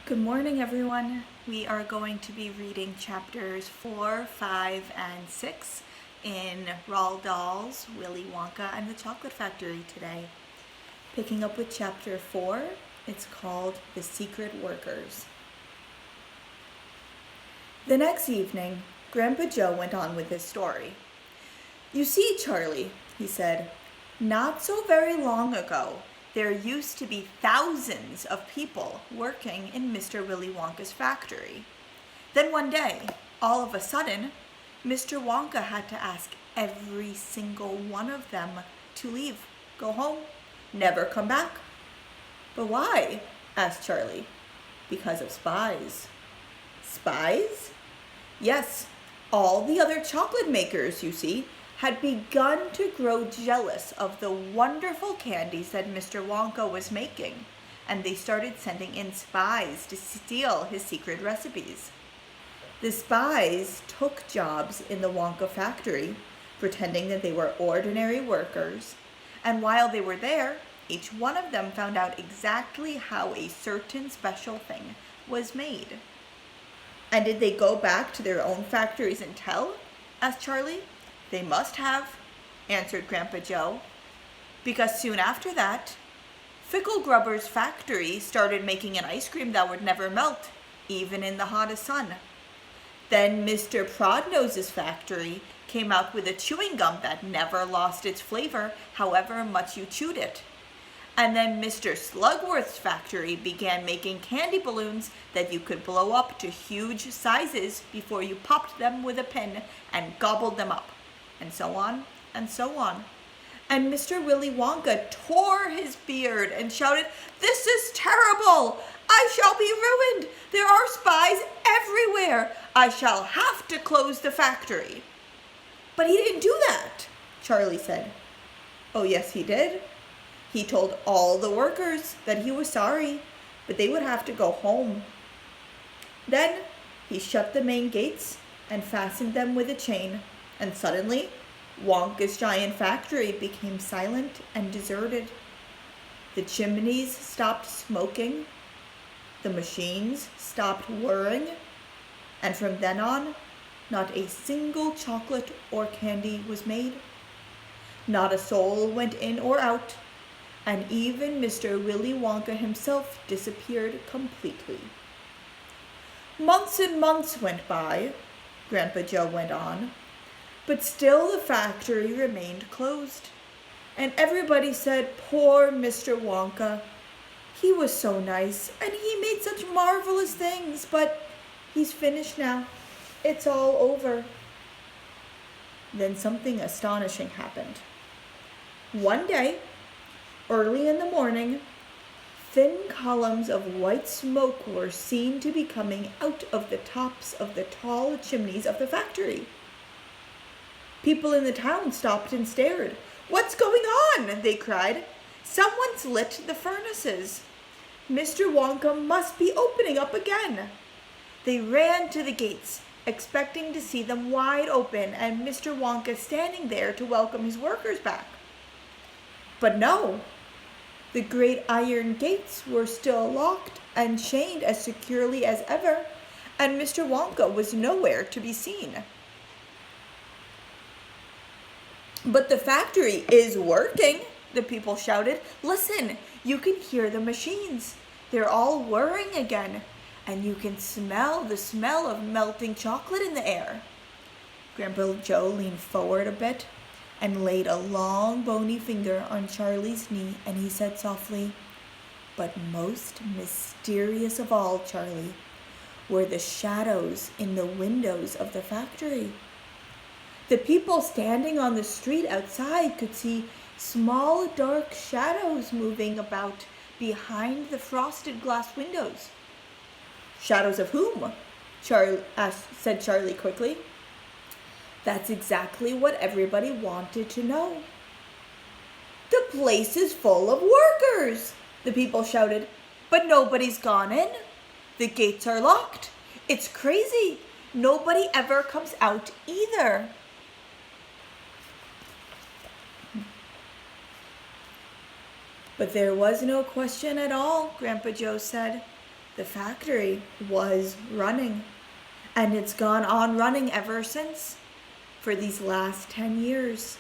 Good morning, everyone. We are going to be reading chapters 4, 5, and 6 in Roald Dahl's Willy Wonka and the Chocolate Factory today. Picking up with chapter 4, it's called The Secret Workers. The next evening, Grandpa Joe went on with his story. "You see, Charlie," he said, "not so very long ago, there used to be thousands of people working in Mr. Willy Wonka's factory. Then one day, all of a sudden, Mr. Wonka had to ask every single one of them to leave, go home, never come back." "But why?" asked Charlie. "Because of spies." "Spies?" "Yes, all the other chocolate makers, you see, had begun to grow jealous of the wonderful candies that Mr. Wonka was making, and they started sending in spies to steal his secret recipes. The spies took jobs in the Wonka factory, pretending that they were ordinary workers, and while they were there, each one of them found out exactly how a certain special thing was made." "And did they go back to their own factories and tell?" asked Charlie. "They must have," answered Grandpa Joe, "because soon after that, Fickle Grubber's factory started making an ice cream that would never melt, even in the hottest sun. Then Mr. Prodnose's factory came out with a chewing gum that never lost its flavor, however much you chewed it. And then Mr. Slugworth's factory began making candy balloons that you could blow up to huge sizes before you popped them with a pin and gobbled them up. And so on, and so on. And Mr. Willy Wonka tore his beard and shouted, 'This is terrible! I shall be ruined! There are spies everywhere! I shall have to close the factory!'" "But he didn't do that," Charlie said. "Oh, yes, he did. He told all the workers that he was sorry, but they would have to go home. Then he shut the main gates and fastened them with a chain. And suddenly, Wonka's giant factory became silent and deserted. The chimneys stopped smoking, the machines stopped whirring, and from then on, not a single chocolate or candy was made. Not a soul went in or out, and even Mr. Willy Wonka himself disappeared completely. Months and months went by," Grandpa Joe went on, "but still the factory remained closed. And everybody said, 'Poor Mr. Wonka. He was so nice, and he made such marvelous things, but he's finished now. It's all over.' Then something astonishing happened. One day, early in the morning, thin columns of white smoke were seen to be coming out of the tops of the tall chimneys of the factory. People in the town stopped and stared. 'What's going on?' they cried. 'Someone's lit the furnaces. Mr. Wonka must be opening up again.' They ran to the gates, expecting to see them wide open and Mr. Wonka standing there to welcome his workers back. But no, the great iron gates were still locked and chained as securely as ever, and Mr. Wonka was nowhere to be seen. 'But the factory is working,' the people shouted. 'Listen, you can hear the machines. They're all whirring again, and you can smell the smell of melting chocolate in the air.' Grandpa Joe leaned forward a bit and laid a long bony finger on Charlie's knee, and he said softly, 'But most mysterious of all, Charlie, were the shadows in the windows of the factory. The people standing on the street outside could see small dark shadows moving about behind the frosted glass windows.' 'Shadows of whom?' said Charlie quickly. That's exactly what everybody wanted to know. 'The place is full of workers,' the people shouted, 'but nobody's gone in. The gates are locked. It's crazy. Nobody ever comes out either.' But there was no question at all, Grandpa Joe said. The factory was running, and it's gone on running ever since, for these last 10 years.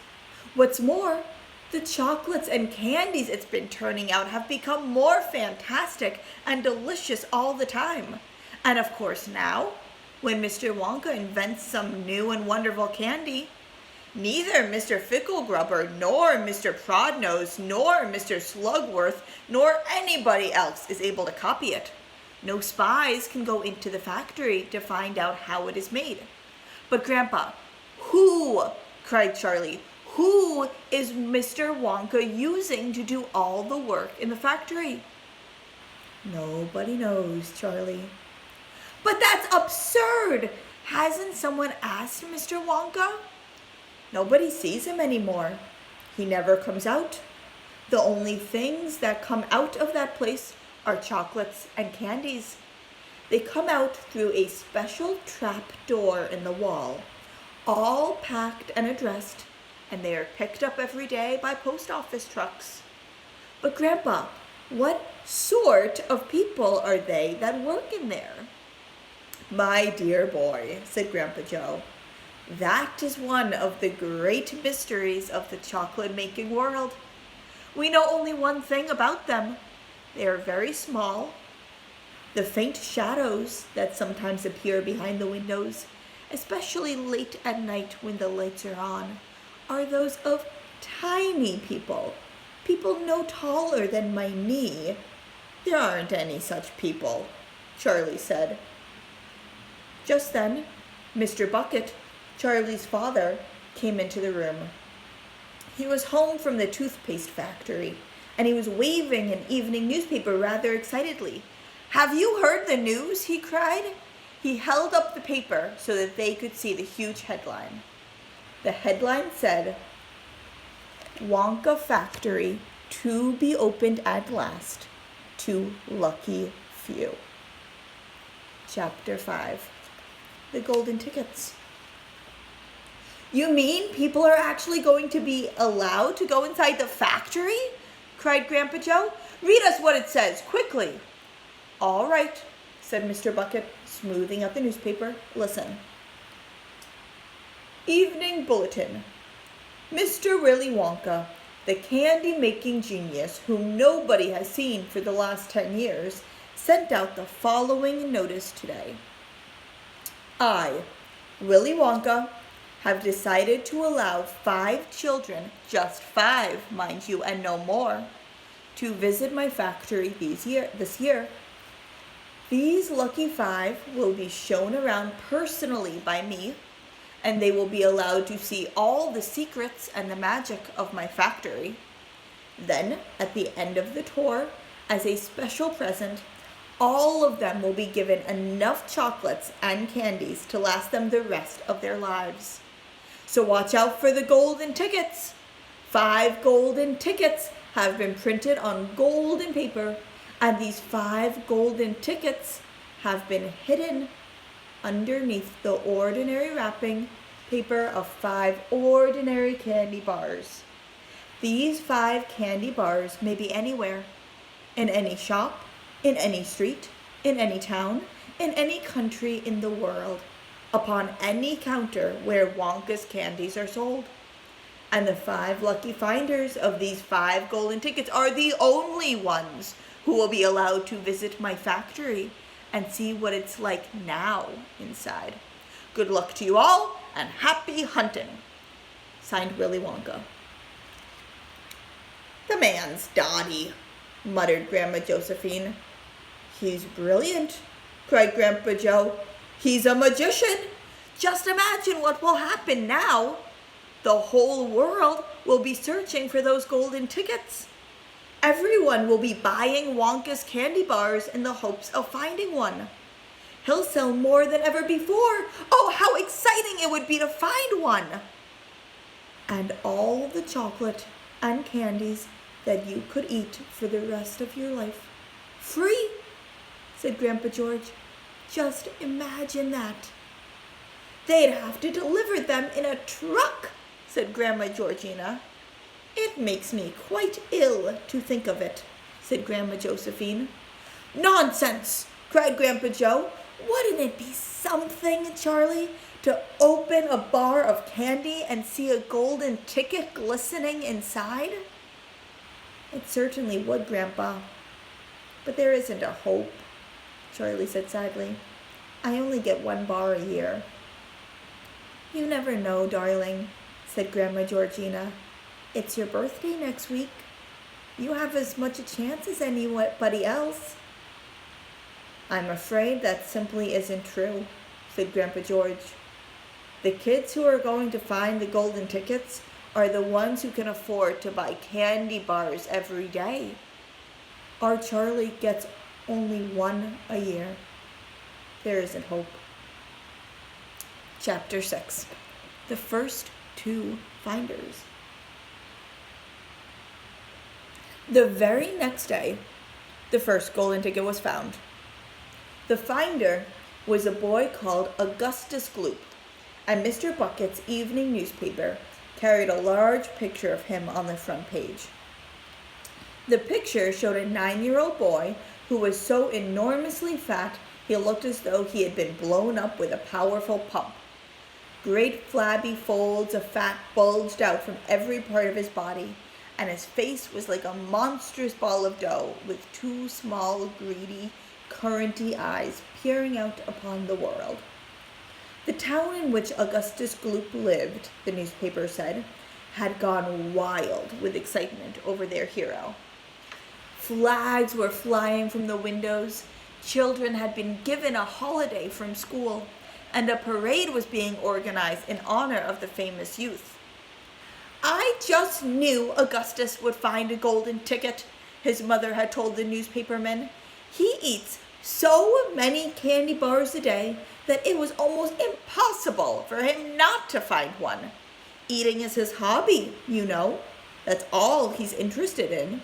What's more, the chocolates and candies it's been turning out have become more fantastic and delicious all the time. And of course now, when Mr. Wonka invents some new and wonderful candy, neither Mr. Ficklegrubber, nor Mr. Prodnose, nor Mr. Slugworth, nor anybody else is able to copy it. No spies can go into the factory to find out how it is made. But Grandpa, who, cried Charlie, who is Mr. Wonka using to do all the work in the factory? Nobody knows, Charlie. But that's absurd! Hasn't someone asked Mr. Wonka? Nobody sees him anymore. He never comes out. The only things that come out of that place are chocolates and candies. They come out through a special trap door in the wall, all packed and addressed, and they are picked up every day by post office trucks. But Grandpa, what sort of people are they that work in there? My dear boy, said Grandpa Joe, that is one of the great mysteries of the chocolate-making world. We know only one thing about them. They are very small. The faint shadows that sometimes appear behind the windows, especially late at night when the lights are on, are those of tiny people, people no taller than my knee. There aren't any such people, Charlie said. Just then, Mr. Bucket, Charlie's father, came into the room. He was home from the toothpaste factory, and he was waving an evening newspaper rather excitedly. Have you heard the news? He cried. He held up the paper so that they could see the huge headline. The headline said, Wonka Factory to be opened at last to lucky few. Chapter 5. The Golden Tickets. You mean people are actually going to be allowed to go inside the factory? Cried Grandpa Joe. Read us what it says, quickly. All right, said Mr. Bucket, smoothing out the newspaper. Listen. Evening Bulletin. Mr. Willy Wonka, the candy-making genius whom nobody has seen for the last 10 years, sent out the following notice today. I, Willy Wonka, have decided to allow 5 children, just 5, mind you, and no more, to visit my factory this year. These lucky 5 will be shown around personally by me, and they will be allowed to see all the secrets and the magic of my factory. Then, at the end of the tour, as a special present, all of them will be given enough chocolates and candies to last them the rest of their lives. So watch out for the golden tickets. 5 golden tickets have been printed on golden paper, and these 5 golden tickets have been hidden underneath the ordinary wrapping paper of 5 ordinary candy bars. These 5 candy bars may be anywhere, in any shop, in any street, in any town, in any country in the world, upon any counter where Wonka's candies are sold. And the 5 lucky finders of these 5 golden tickets are the only ones who will be allowed to visit my factory and see what it's like now inside. Good luck to you all, and happy hunting. Signed, Willy Wonka. The man's dotty, muttered Grandma Josephine. He's brilliant, cried Grandpa Joe. He's a magician. Just imagine what will happen now. The whole world will be searching for those golden tickets. Everyone will be buying Wonka's candy bars in the hopes of finding one. He'll sell more than ever before. Oh, how exciting it would be to find one! And all the chocolate and candies that you could eat for the rest of your life. Free, said Grandpa George. Just imagine that. They'd have to deliver them in a truck, said Grandma Georgina. It makes me quite ill to think of it, said Grandma Josephine. Nonsense, cried Grandpa Joe. Wouldn't it be something, Charlie, to open a bar of candy and see a golden ticket glistening inside? It certainly would, Grandpa. But there isn't a hope, Charlie said sadly. I only get 1 bar a year. You never know, darling, said Grandma Georgina. It's your birthday next week. You have as much a chance as anybody else. I'm afraid that simply isn't true, said Grandpa George. The kids who are going to find the golden tickets are the ones who can afford to buy candy bars every day. Our Charlie gets only 1 a year. There isn't hope. Chapter 6. The First 2 Finders. The very next day, the first golden ticket was found. The finder was a boy called Augustus Gloop, and Mr. Bucket's evening newspaper carried a large picture of him on the front page. The picture showed a 9-year-old boy who was so enormously fat he looked as though he had been blown up with a powerful pump. Great flabby folds of fat bulged out from every part of his body, and his face was like a monstrous ball of dough with 2 small, greedy, curranty eyes peering out upon the world. The town in which Augustus Gloop lived, the newspaper said, had gone wild with excitement over their hero. Flags were flying from the windows, children had been given a holiday from school, and a parade was being organized in honor of the famous youth. I just knew Augustus would find a golden ticket, his mother had told the newspaperman. He eats so many candy bars a day that it was almost impossible for him not to find one. Eating is his hobby, you know. That's all he's interested in.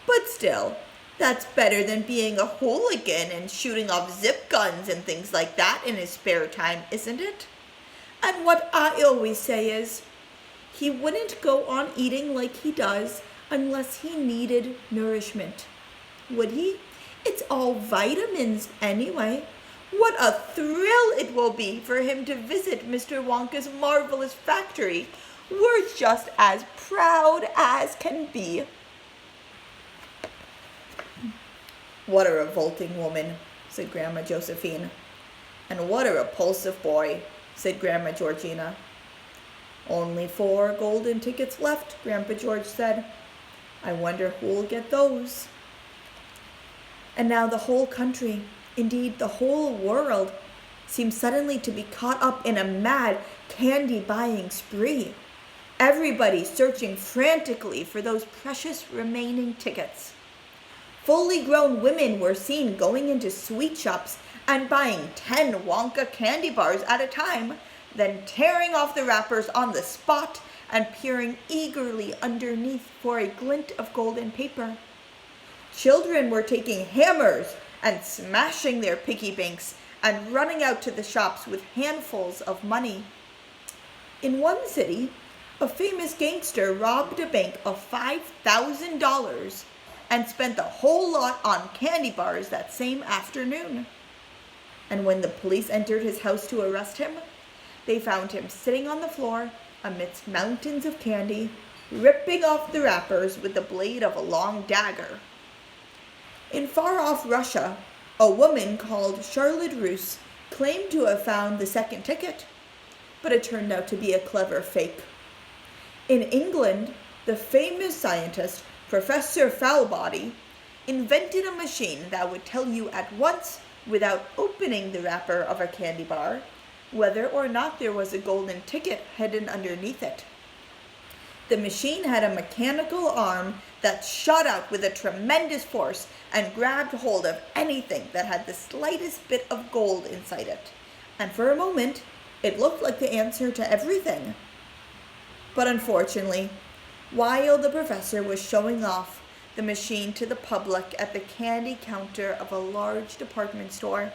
But still, that's better than being a hooligan and shooting off zip guns and things like that in his spare time, isn't it? And what I always say is, he wouldn't go on eating like he does unless he needed nourishment. Would he? It's all vitamins anyway. What a thrill it will be for him to visit Mr. Wonka's marvelous factory. We're just as proud as can be. What a revolting woman, said Grandma Josephine. And what a repulsive boy, said Grandma Georgina. Only 4 golden tickets left, Grandpa George said. I wonder who'll get those. And now the whole country, indeed the whole world, seemed suddenly to be caught up in a mad candy-buying spree. Everybody searching frantically for those precious remaining tickets. Fully grown women were seen going into sweet shops and buying 10 Wonka candy bars at a time, then tearing off the wrappers on the spot and peering eagerly underneath for a glint of golden paper. Children were taking hammers and smashing their piggy banks and running out to the shops with handfuls of money. In one city, a famous gangster robbed a bank of $5,000 and spent the whole lot on candy bars that same afternoon. And when the police entered his house to arrest him, they found him sitting on the floor amidst mountains of candy, ripping off the wrappers with the blade of a long dagger. In far-off Russia, a woman called Charlotte Russe claimed to have found the second ticket, but it turned out to be a clever fake. In England, the famous scientist Professor Foulbody invented a machine that would tell you at once, without opening the wrapper of a candy bar, whether or not there was a golden ticket hidden underneath it. The machine had a mechanical arm that shot out with a tremendous force and grabbed hold of anything that had the slightest bit of gold inside it. And for a moment, it looked like the answer to everything. But unfortunately, while the professor was showing off the machine to the public at the candy counter of a large department store,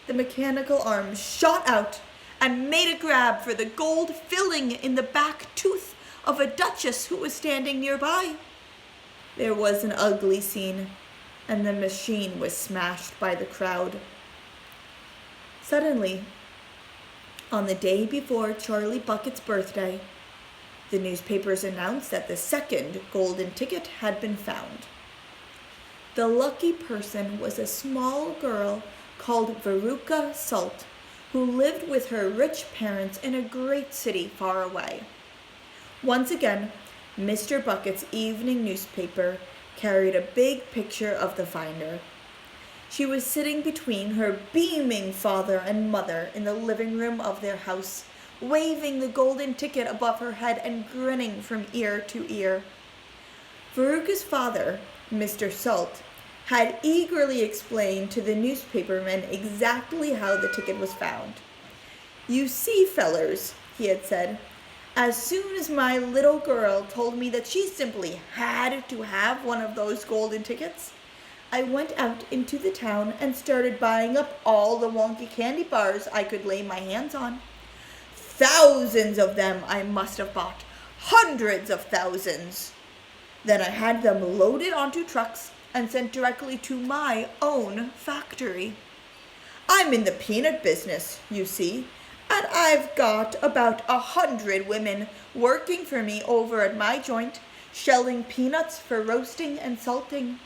the mechanical arm shot out and made a grab for the gold filling in the back tooth of a duchess who was standing nearby. There was an ugly scene. and the machine was smashed by the crowd. Suddenly, on the day before Charlie Bucket's birthday, the newspapers announced that the second golden ticket had been found. The lucky person was a small girl called Veruca Salt, who lived with her rich parents in a great city far away. Once again, Mr. Bucket's evening newspaper carried a big picture of the finder. She was sitting between her beaming father and mother in the living room of their house, waving the golden ticket above her head and grinning from ear to ear. Veruca's father, Mr. Salt, had eagerly explained to the newspapermen exactly how the ticket was found. "You see, fellers," he had said, "as soon as my little girl told me that she simply had to have one of those golden tickets, I went out into the town and started buying up all the wonky candy bars I could lay my hands on. Thousands of them I must have bought, hundreds of thousands. Then I had them loaded onto trucks and sent directly to my own factory. I'm in the peanut business, you see, and I've got about 100 women working for me over at my joint, shelling peanuts for roasting and salting.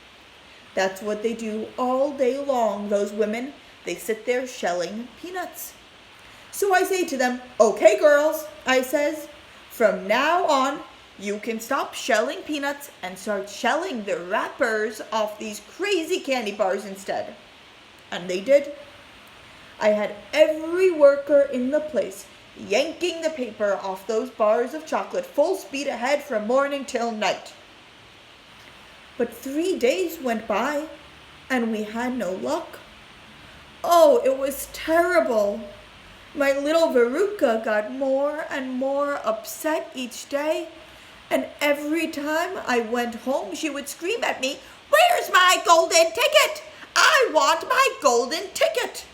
That's what they do all day long, those women. They sit there shelling peanuts. So I say to them, 'Okay, girls,' I says, 'from now on, you can stop shelling peanuts and start shelling the wrappers off these crazy candy bars instead.' And they did. I had every worker in the place yanking the paper off those bars of chocolate full speed ahead from morning till night. But 3 days went by, and we had no luck. Oh, it was terrible. My little Veruca got more and more upset each day, and every time I went home, she would scream at me, 'Where's my golden ticket? I want my golden ticket!'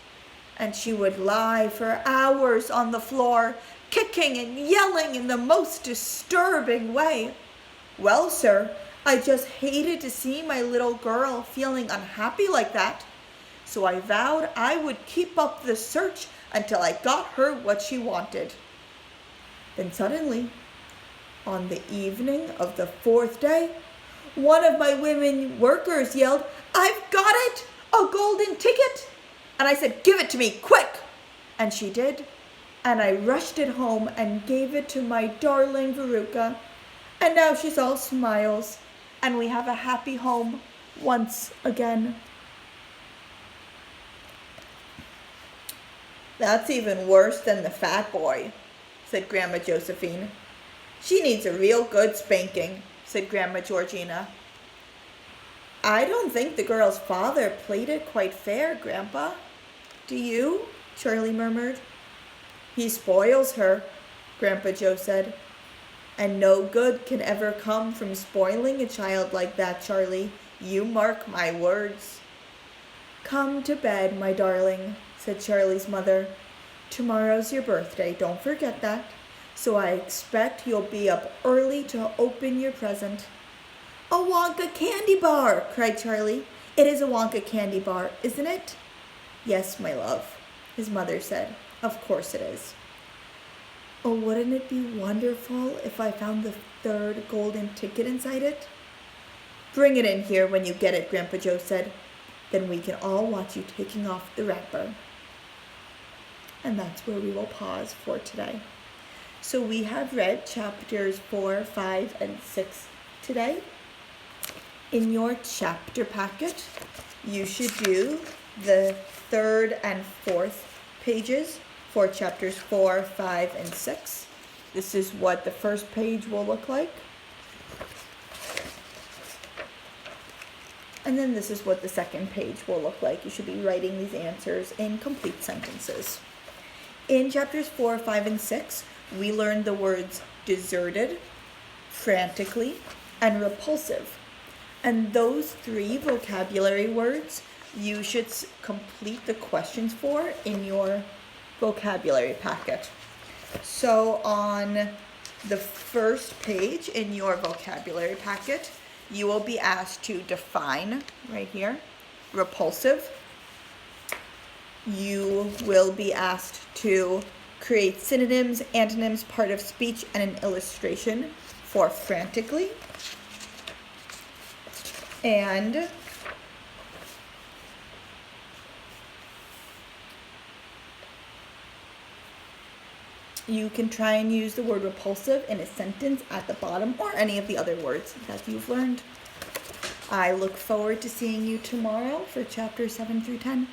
And she would lie for hours on the floor, kicking and yelling in the most disturbing way. Well, sir, I just hated to see my little girl feeling unhappy like that, so I vowed I would keep up the search until I got her what she wanted. Then suddenly, on the evening of the 4th day, one of my women workers yelled, 'I've got it! A golden ticket!' And I said, 'Give it to me, quick!' And she did. And I rushed it home and gave it to my darling Veruca. And now she's all smiles, and we have a happy home once again." "That's even worse than the fat boy," said Grandma Josephine. "She needs a real good spanking," said Grandma Georgina. "I don't think the girl's father played it quite fair, Grandpa. Do you?" Charlie murmured. "He spoils her," Grandpa Joe said. "And no good can ever come from spoiling a child like that, Charlie. You mark my words." "Come to bed, my darling," said Charlie's mother. "Tomorrow's your birthday, don't forget that. So I expect you'll be up early to open your present." "A Wonka candy bar!" cried Charlie. "It is a Wonka candy bar, isn't it?" "Yes, my love," his mother said. "Of course it is." "Oh, wouldn't it be wonderful if I found the 3rd golden ticket inside it?" "Bring it in here when you get it," Grandpa Joe said. "Then we can all watch you taking off the wrapper." And that's where we will pause for today. So we have read chapters 4, 5, and 6 today. In your chapter packet, you should do the 3rd and 4th pages for chapters 4, 5, and 6. This is what the first page will look like. And then this is what the second page will look like. You should be writing these answers in complete sentences. In chapters 4, 5, and 6, we learned the words deserted, frantically, and repulsive. And those 3 vocabulary words you should complete the questions for in your vocabulary packet. So on the first page in your vocabulary packet, you will be asked to define, right here, repulsive. You will be asked to create synonyms, antonyms, part of speech, and an illustration for frantically. And you can try and use the word repulsive in a sentence at the bottom, or any of the other words that you've learned. I look forward to seeing you tomorrow for chapters 7 through 10.